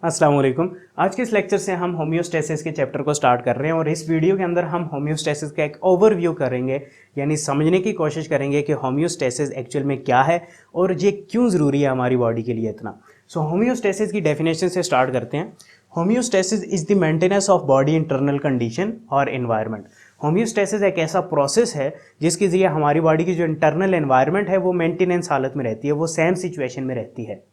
अस्सलाम वालेकुम। आज के इस लेक्चर से हम होम्योस्टेसिस के चैप्टर को स्टार्ट कर रहे हैं और इस वीडियो के अंदर हम होम्योस्टेसिस का एक ओवरव्यू करेंगे, यानी समझने की कोशिश करेंगे कि होम्योस्टेसिस एक्चुअल में क्या है और ये क्यों ज़रूरी है हमारी बॉडी के लिए इतना। सो होम्योस्टेसिस की डेफिनेशन से स्टार्ट करते हैं। Homeostasis is the maintenance of body internal condition और एनवायरनमेंट। होम्योस्टेसिस एक ऐसा प्रोसेस है जिसके ज़रिए हमारी बॉडी की जो इंटरनल एनवायरनमेंट है वो मेंटेनेंस हालत में रहती है, वो सेम सिचुएशन में रहती है।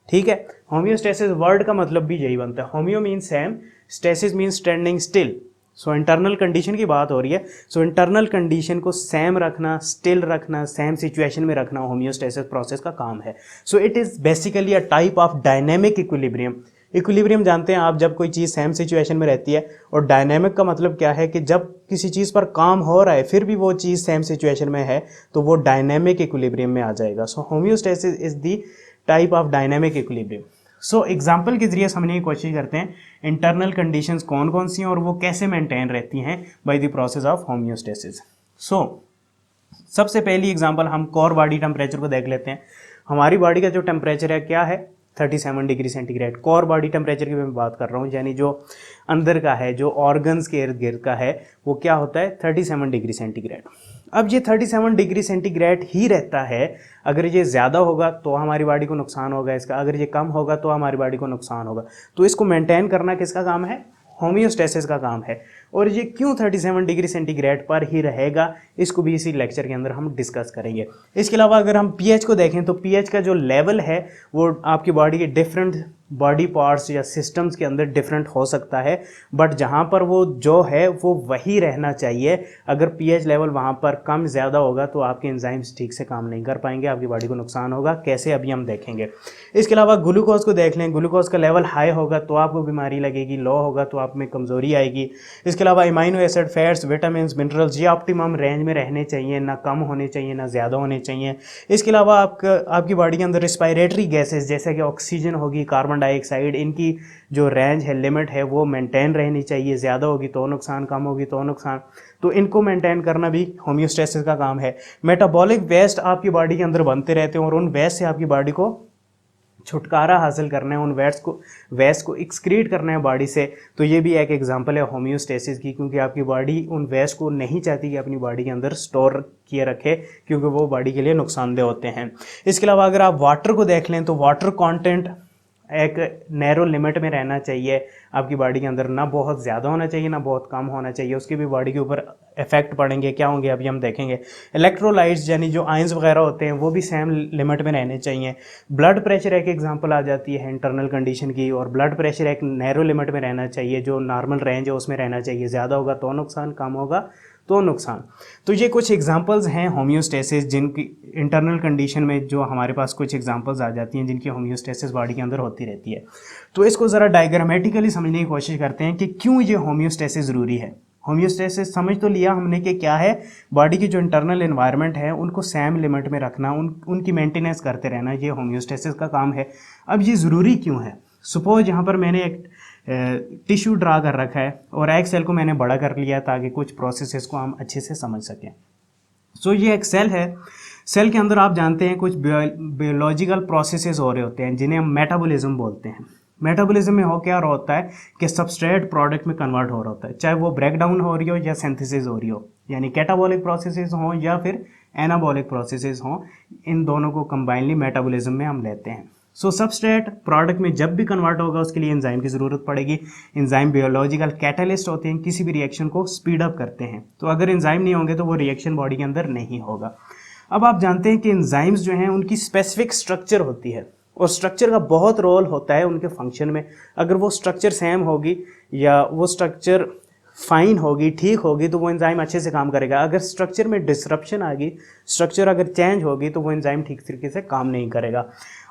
ठीक है, होम्योस्टेसिस वर्ड का मतलब भी यही बनता है। Homeo mean same, stasis mean standing still. So internal condition की बात हो रही है। सो इंटरनल कंडीशन को सेम रखना, स्टिल रखना, सेम सिचुएशन में रखना होम्योस्टेसिस प्रोसेस का काम है। So it is basically a type of dynamic equilibrium. Equilibrium जानते हैं आप, जब कोई चीज़ सेम सिचुएशन में रहती है। और डायनेमिक का मतलब क्या है कि जब किसी चीज़ पर काम हो रहा है फिर भी वो चीज़ सेम सिचुएशन में है तो वो डायनेमिक इक्विलिब्रियम में आ जाएगा। So homeostasis is the type of dynamic equilibrium. So example के जरिए समझने की कोशिश करते हैं इंटरनल कंडीशंस कौन कौन सी हैं और वो कैसे मेंटेन रहती हैं by the process of homeostasis. So सबसे पहली एग्जांपल हम कोर बॉडी टेम्परेचर को देख लेते हैं। हमारी बॉडी का जो टेम्परेचर है क्या है, 37 degree centigrade. Core body temperature की मैं बात कर रहा हूँ, यानी जो अंदर का है, जो ऑर्गन्स के इर्द गिर्द का है, वो क्या होता है 37 डिग्री सेंटीग्रेड। अब ये 37 डिग्री सेंटीग्रेड ही रहता है। अगर ये ज़्यादा होगा तो हमारी बॉडी को नुकसान होगा इसका, अगर ये कम होगा तो हमारी बॉडी को नुकसान होगा। तो इसको मेंटेन करना किसका काम है, होम्योस्टेसिस का काम है। और ये क्यों 37 डिग्री सेंटीग्रेड पर ही रहेगा, इसको भी इसी लेक्चर के अंदर हम डिस्कस करेंगे। इसके अलावा अगर हम पीएच को देखें तो पीएच का जो लेवल है वो आपकी बॉडी के डिफरेंट बॉडी पार्ट्स या सिस्टम्स के अंदर डिफरेंट हो सकता है, बट जहाँ पर वो जो है वो वही रहना चाहिए। अगर पीएच लेवल वहाँ पर कम ज़्यादा होगा तो आपके एंजाइम्स ठीक से काम नहीं कर पाएंगे, आपकी बॉडी को नुकसान होगा। कैसे, अभी हम देखेंगे। इसके अलावा ग्लूकोज को देख लें, ग्लूकोज का लेवल हाई होगा तो आपको बीमारी लगेगी, लो होगा तो आप में कमज़ोरी आएगी। इसके अलावा amino acid, fats, vitamin, minerals, ये ऑप्टिमम रेंज में रहने चाहिए, ना कम होने चाहिए ना ज़्यादा होने चाहिए। इसके अलावा आपकी बॉडी के अंदर रिस्पायरेटरी गैसेज जैसे कि ऑक्सीजन होगी, कार्बन डाइऑक्साइड, इनकी जो रेंज है, लिमिट है, वो मेंटेन रहनी चाहिए। ज़्यादा होगी तो नुकसान, कम होगी तो नुकसान। तो इनको मेंटेन करना भी होम्योस्टेसिस का काम है। मेटाबॉलिक वेस्ट आपकी बॉडी के अंदर बनते रहते हैं और उन वेस्ट से आपकी बॉडी को छुटकारा हासिल करना है, उन वेस्ट को एक्सक्रीट करना है बॉडी से। तो ये भी एक एग्जांपल है होम्योस्टेसिस की, क्योंकि आपकी बॉडी उन वेस्ट को नहीं चाहती कि अपनी बॉडी के अंदर स्टोर किए रखे, क्योंकि वो बॉडी के लिए नुकसानदेह होते हैं। इसके अलावा अगर आप वाटर को देख लें तो वाटर कंटेंट एक नैरो लिमिट में रहना चाहिए आपकी बॉडी के अंदर, ना बहुत ज़्यादा होना चाहिए ना बहुत कम होना चाहिए। उसके भी बॉडी के ऊपर इफेक्ट पड़ेंगे, क्या होंगे अभी हम देखेंगे। इलेक्ट्रोलाइट्स यानी जो आयंस वगैरह होते हैं वो भी सेम लिमिट में रहने चाहिए। ब्लड प्रेशर एक एग्जांपल आ जाती है इंटरनल कंडीशन की, और ब्लड प्रेशर एक नैरो लिमिट में रहना चाहिए, जो नॉर्मल रेंज है उसमें रहना चाहिए। ज़्यादा होगा तो नुकसान, कम होगा तो नुकसान। तो ये कुछ एग्जांपल्स हैं होम्योस्टेसिस, जिनकी इंटरनल कंडीशन में जो हमारे पास कुछ एग्जांपल्स आ जाती हैं जिनकी होम्योस्टेसिस बॉडी के अंदर होती रहती है। तो इसको ज़रा डायग्रामेटिकली समझने की कोशिश करते हैं कि क्यों ये होम्योस्टेसिस ज़रूरी है। होम्योस्टेसिस समझ तो लिया हमने कि क्या है, बॉडी की जो इंटरनल एनवायरनमेंट है उनको सेम लिमिट में रखना, उनकी मेंटेनेंस करते रहना, ये होम्योस्टेसिस का काम है। अब ये ज़रूरी क्यों है। सपोज यहाँ पर मैंने एक टिश्यू ड्रा कर रखा है और एक सेल को मैंने बड़ा कर लिया ताकि कुछ प्रोसेसेस को हम अच्छे से समझ सकें। सो ये एक सेल है, सेल के अंदर आप जानते हैं कुछ बायोलॉजिकल प्रोसेसेस हो रहे होते हैं जिन्हें हम मेटाबॉलिज्म बोलते हैं। मेटाबॉलिज्म में हो क्या रहा होता है कि सबस्ट्रेट प्रोडक्ट में कन्वर्ट हो रहा होता है, चाहे वो ब्रेक डाउन हो रही हो या सिंथेसिस हो रही हो, यानी कैटाबॉलिक प्रोसेसेस हों या फिर एनाबॉलिक प्रोसेसेस हों, इन दोनों को कंबाइनली मेटाबॉलिज्म में हम लेते हैं। सो सबस्ट्रेट प्रोडक्ट में जब भी कन्वर्ट होगा उसके लिए एंजाइम की ज़रूरत पड़ेगी। एंजाइम बायोलॉजिकल कैटलिस्ट होते हैं, किसी भी रिएक्शन को स्पीड अप करते हैं। तो अगर एंजाइम नहीं होंगे तो वो रिएक्शन बॉडी के अंदर नहीं होगा। अब आप जानते हैं कि एंजाइम्स जो हैं उनकी स्पेसिफिक स्ट्रक्चर होती है और स्ट्रक्चर का बहुत रोल होता है उनके फंक्शन में। अगर वो स्ट्रक्चर सेम होगी या वो स्ट्रक्चर फाइन होगी, ठीक होगी, तो वो एंजाइम अच्छे से काम करेगा। अगर स्ट्रक्चर में डिसरप्शन आ गई, स्ट्रक्चर अगर चेंज होगी तो वो एंजाइम ठीक तरीके से काम नहीं करेगा।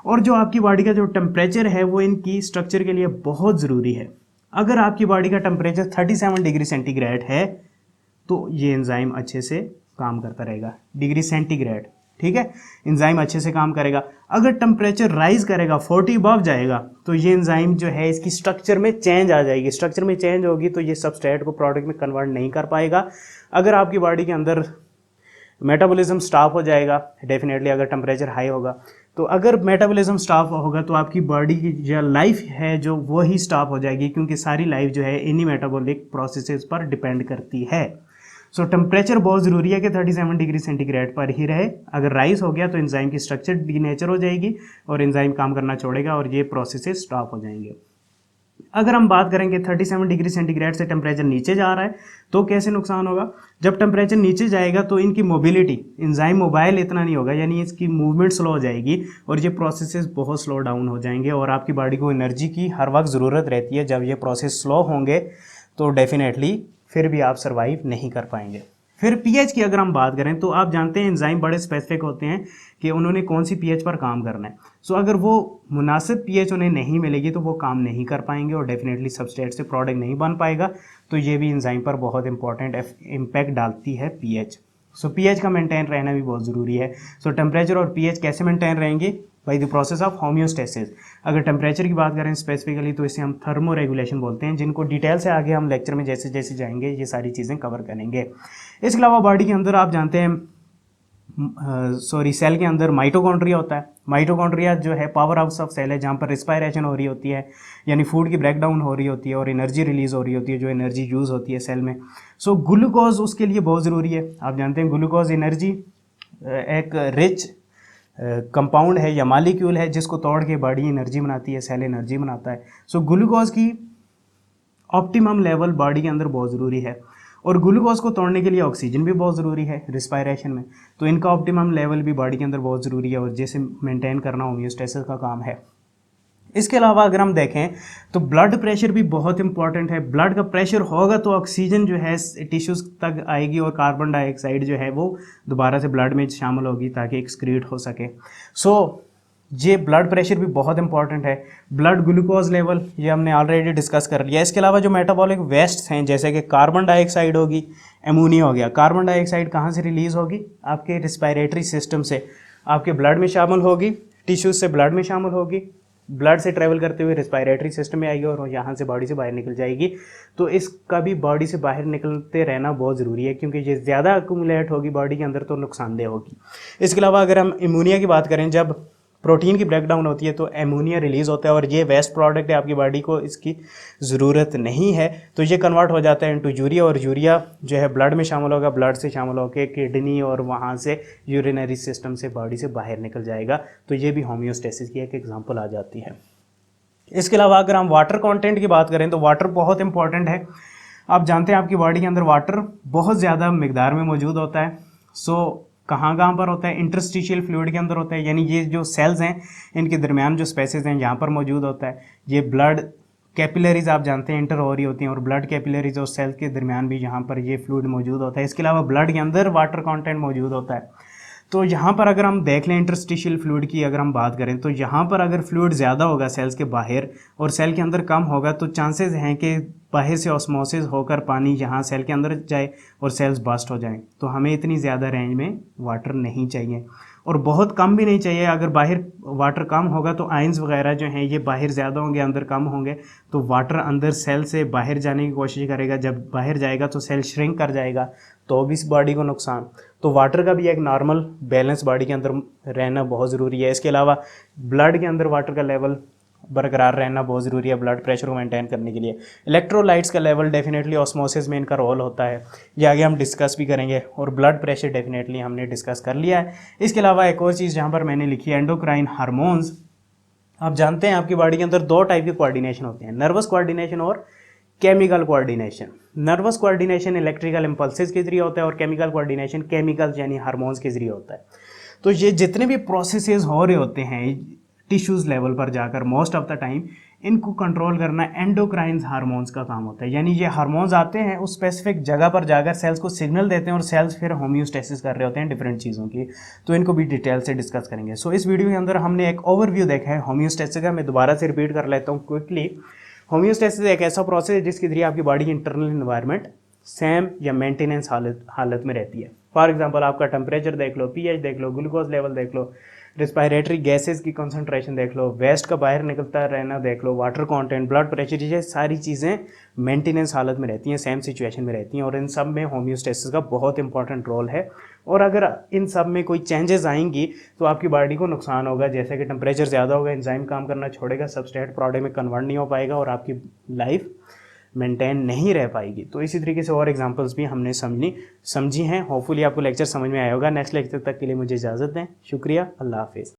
और जो आपकी बॉडी का जो टेम्परेचर है वो इनकी स्ट्रक्चर के लिए बहुत ज़रूरी है। अगर आपकी बॉडी का टेम्परेचर 37 डिग्री सेंटीग्रेड है तो ये एंजाइम अच्छे से काम करता रहेगा। डिग्री सेंटीग्रेड, ठीक है, एंजाइम अच्छे से काम करेगा। अगर टेम्परेचर राइज करेगा, 40 अबव जाएगा, तो ये एंजाइम जो है इसकी स्ट्रक्चर में चेंज आ जाएगी। स्ट्रक्चर में चेंज होगी तो ये सबस्ट्रेट को प्रोडक्ट में कन्वर्ट नहीं कर पाएगा। अगर आपकी बॉडी के अंदर मेटाबॉलिज्म स्टॉप हो जाएगा डेफिनेटली, अगर टेम्परेचर हाई होगा। तो अगर मेटाबॉलिज्म स्टॉप होगा तो आपकी बॉडी की जो लाइफ है जो वो ही स्टॉप हो जाएगी, क्योंकि सारी लाइफ जो है इन्हीं मेटाबॉलिक प्रोसेसेस पर डिपेंड करती है। सो टेम्परेचर बहुत ज़रूरी है कि 37 डिग्री सेंटीग्रेड पर ही रहे। अगर राइज हो गया तो एंजाइम की स्ट्रक्चर डीनेचर हो जाएगी और एंजाइम काम करना छोड़ेगा और ये प्रोसेसेस स्टॉप हो जाएंगे। अगर हम बात करेंगे 37 डिग्री सेंटीग्रेड से टेम्परेचर नीचे जा रहा है तो कैसे नुकसान होगा। जब टेम्परेचर नीचे जाएगा तो इनकी मोबिलिटी, एंजाइम मोबाइल इतना नहीं होगा, यानी इसकी मूवमेंट स्लो हो जाएगी और ये प्रोसेसेस बहुत स्लो डाउन हो जाएंगे और आपकी बॉडी को एनर्जी की हर वक्त ज़रूरत रहती है। जब ये प्रोसेस स्लो होंगे तो डेफिनेटली फिर भी आप सर्वाइव नहीं कर पाएंगे। फिर पीएच की अगर हम बात करें तो आप जानते हैं एंजाइम बड़े स्पेसिफिक होते हैं कि उन्होंने कौन सी पीएच पर काम करना है। सो अगर वो मुनासिब पीएच उन्हें नहीं मिलेगी तो वो काम नहीं कर पाएंगे और डेफिनेटली सबस्ट्रेट से प्रोडक्ट नहीं बन पाएगा। तो ये भी एंजाइम पर बहुत इंपॉर्टेंट इम्पैक्ट डालती है पीएच। सो पीएच का मेंटेन रहना भी बहुत ज़रूरी है। सो टेम्परेचर और पीएच कैसे मेंटेन रहेंगे? By the process of homeostasis. अगर टेम्परेचर की बात करें स्पेसिफिकली तो इसे हम थर्मो रेगुलेशन बोलते हैं, जिनको डिटेल से आगे हम लेक्चर में जैसे जैसे जाएंगे ये सारी चीज़ें कवर करेंगे। इसके अलावा बॉडी के अंदर आप जानते हैं सेल के अंदर माइटोकॉन्ड्रिया होता है। माइटोकॉन्ड्रिया जो है पावर हाउस ऑफ सेल है, जहाँ पर रिस्पायरेशन हो रही होती है, यानी फूड की ब्रेक डाउन हो रही होती है और एनर्जी रिलीज हो रही होती है, जो एनर्जी यूज़ होती है सेल में। सो ग्लूकोज उसके लिए बहुत ज़रूरी है। आप जानते हैं ग्लूकोज एनर्जी एक रिच कंपाउंड है या मालिक्यूल है जिसको तोड़ के बॉडी एनर्जी बनाती है, सेल एनर्जी बनाता है। सो ग्लूकोज की ऑप्टिमम लेवल बॉडी के अंदर बहुत ज़रूरी है और ग्लूकोज को तोड़ने के लिए ऑक्सीजन भी बहुत ज़रूरी है रिस्पायरेशन में। तो इनका ऑप्टिमम लेवल भी बॉडी के अंदर बहुत ज़रूरी है और जैसे मेंटेन करना होम्योस्टेसिस का काम है। इसके अलावा अगर हम देखें तो ब्लड प्रेशर भी बहुत इंपॉर्टेंट है। ब्लड का प्रेशर होगा तो ऑक्सीजन जो है टिश्यूज़ तक आएगी और कार्बन डाइऑक्साइड जो है वो दोबारा से ब्लड में शामिल होगी ताकि एक्सक्रीट हो सके। सो ये ब्लड प्रेशर भी बहुत इंपॉर्टेंट है। ब्लड ग्लूकोज लेवल ये हमने ऑलरेडी डिस्कस कर लिया। इसके अलावा जो मेटाबॉलिक वेस्ट हैं जैसे कि कार्बन डाइऑक्साइड होगी, एमोनिया हो गया। कार्बन डाइऑक्साइड कहाँ से रिलीज़ होगी? आपके रिस्पायरेटरी सिस्टम से, आपके ब्लड में शामिल होगी, टिश्यूज़ से ब्लड में शामिल होगी, ब्लड से ट्रैवल करते हुए रिस्पायरेटरी सिस्टम में आएगी और यहाँ से बॉडी से बाहर निकल जाएगी। तो इसका भी बॉडी से बाहर निकलते रहना बहुत ज़रूरी है, क्योंकि ये ज़्यादा अक्यूमुलेट होगी बॉडी के अंदर तो नुकसानदेह होगी। इसके अलावा अगर हम एमोनिया की बात करें, जब प्रोटीन की ब्रेकडाउन होती है तो एमोनिया रिलीज़ होता है और ये वेस्ट प्रोडक्ट है, आपकी बॉडी को इसकी ज़रूरत नहीं है, तो ये कन्वर्ट हो जाता है इनटू यूरिया और यूरिया जो है ब्लड में शामिल होगा, ब्लड से शामिल होकर किडनी और वहाँ से यूरिनरी सिस्टम से बॉडी से बाहर निकल जाएगा। तो ये भी होम्योस्टेसिस की एक एग्जांपल आ जाती है। इसके अलावा अगर हम वाटर कंटेंट की बात करें तो वाटर बहुत इंपॉर्टेंट है। आप जानते हैं आपकी बॉडी के अंदर वाटर बहुत ज़्यादा मिकदार में मौजूद होता है। सो कहाँ कहाँ पर होता है? इंटरस्टिशियल फ्लूइड के अंदर होता है, यानी ये जो सेल्स हैं इनके दरमियान जो स्पेसेस हैं यहाँ पर मौजूद होता है। ये ब्लड कैपिलरीज आप जानते हैं इंटर हो रही होती हैं और ब्लड कैपिलरीज और सेल के दरमियान भी यहाँ पर ये फ्लूइड मौजूद होता है। इसके अलावा ब्लड के अंदर वाटर कंटेंट मौजूद होता है। तो यहाँ पर अगर हम देख लें इंटरस्टिशियल फ्लूइड की अगर हम बात करें तो यहाँ पर अगर फ्लूइड ज़्यादा होगा सेल्स के बाहर और सेल के अंदर कम होगा तो चांसेस हैं कि बाहर से ऑस्मोसिस होकर पानी यहाँ सेल के अंदर जाए और सेल्स बस्ट हो जाएं। तो हमें इतनी ज़्यादा रेंज में वाटर नहीं चाहिए और बहुत कम भी नहीं चाहिए। अगर बाहर वाटर कम होगा तो आयंस वगैरह जो हैं ये बाहर ज़्यादा होंगे, अंदर कम होंगे, तो वाटर अंदर सेल से बाहर जाने की कोशिश करेगा। जब बाहर जाएगा तो सेल श्रिंक कर जाएगा, तो भी इस बॉडी को नुकसान। तो वाटर का भी एक नॉर्मल बैलेंस बॉडी के अंदर रहना बहुत ज़रूरी है। इसके अलावा ब्लड के अंदर वाटर का लेवल बरकरार रहना बहुत ज़रूरी है ब्लड प्रेशर को मेंटेन करने के लिए। इलेक्ट्रोलाइट्स का लेवल डेफिनेटली ऑस्मोसिस में इनका रोल होता है, ये आगे हम डिस्कस भी करेंगे। और ब्लड प्रेशर डेफिनेटली हमने डिस्कस कर लिया है। इसके अलावा एक और चीज़ जहाँ पर मैंने लिखी है एंडोक्राइन हार्मोन्स। आप जानते हैं आपकी बॉडी के अंदर दो टाइप के कोऑर्डिनेशन होते हैं, नर्वस कोऑर्डिनेशन और chemical coordination. Nervous coordination electrical impulses के जरिए होता है और केमिकल कोऑर्डिनेशन केमिकल्स यानी हार्मोन्स के जरिए होता है। तो ये जितने भी प्रोसेसेस हो रहे होते हैं टिश्यूज़ लेवल पर जाकर मोस्ट ऑफ द टाइम इनको कंट्रोल करना एंडोक्राइन हार्मोन्स का काम होता है। यानी ये हार्मोन्स आते हैं उस स्पेसिफिक जगह पर जाकर सेल्स को सिग्नल देते हैं और सेल्स फिर होम्योस्टेसिस कर रहे होते हैं डिफरेंट चीज़ों की। तो इनको भी डिटेल से डिस्कस करेंगे। सो इस वीडियो के अंदर हमने एक ओवरव्यू देखा है होम्योस्टेसिस का। मैं दोबारा से रिपीट कर लेता हूँ क्विकली। होम्योस्टेसिस एक ऐसा प्रोसेस है जिसके जरिए आपकी बॉडी की इंटरनल इन्वायरमेंट सेम या मेंटेनेंस हालत में रहती है। फॉर एग्जांपल आपका टेम्परेचर देख लो, पीएच देख लो, ग्लूकोज लेवल देख लो, रिस्पायरेटरी गैसेस की कंसंट्रेशन देख लो, वेस्ट का बाहर निकलता रहना देख लो, वाटर कंटेंट, ब्लड प्रेशर, ये सारी चीज़ें मेंटेनेंस हालत में रहती हैं, सेम सिचुएशन में रहती हैं, और इन सब में होम्योस्टेसिस का बहुत इंपॉर्टेंट रोल है। और अगर इन सब में कोई चेंजेस आएंगी तो आपकी बॉडी को नुकसान होगा, जैसे कि टेम्परेचर ज़्यादा होगा, एंजाइम काम करना छोड़ेगा, सबस्ट्रेट प्रोडक्ट में कन्वर्ट नहीं हो पाएगा और आपकी लाइफ मेंटेन नहीं रह पाएगी। तो इसी तरीके से और एग्जांपल्स भी हमने समझी हैं। होपफुली आपको लेक्चर समझ में आया होगा। नेक्स्ट लेक्चर तक के लिए मुझे इजाज़त दें। शुक्रिया, अल्लाह हाफिज़।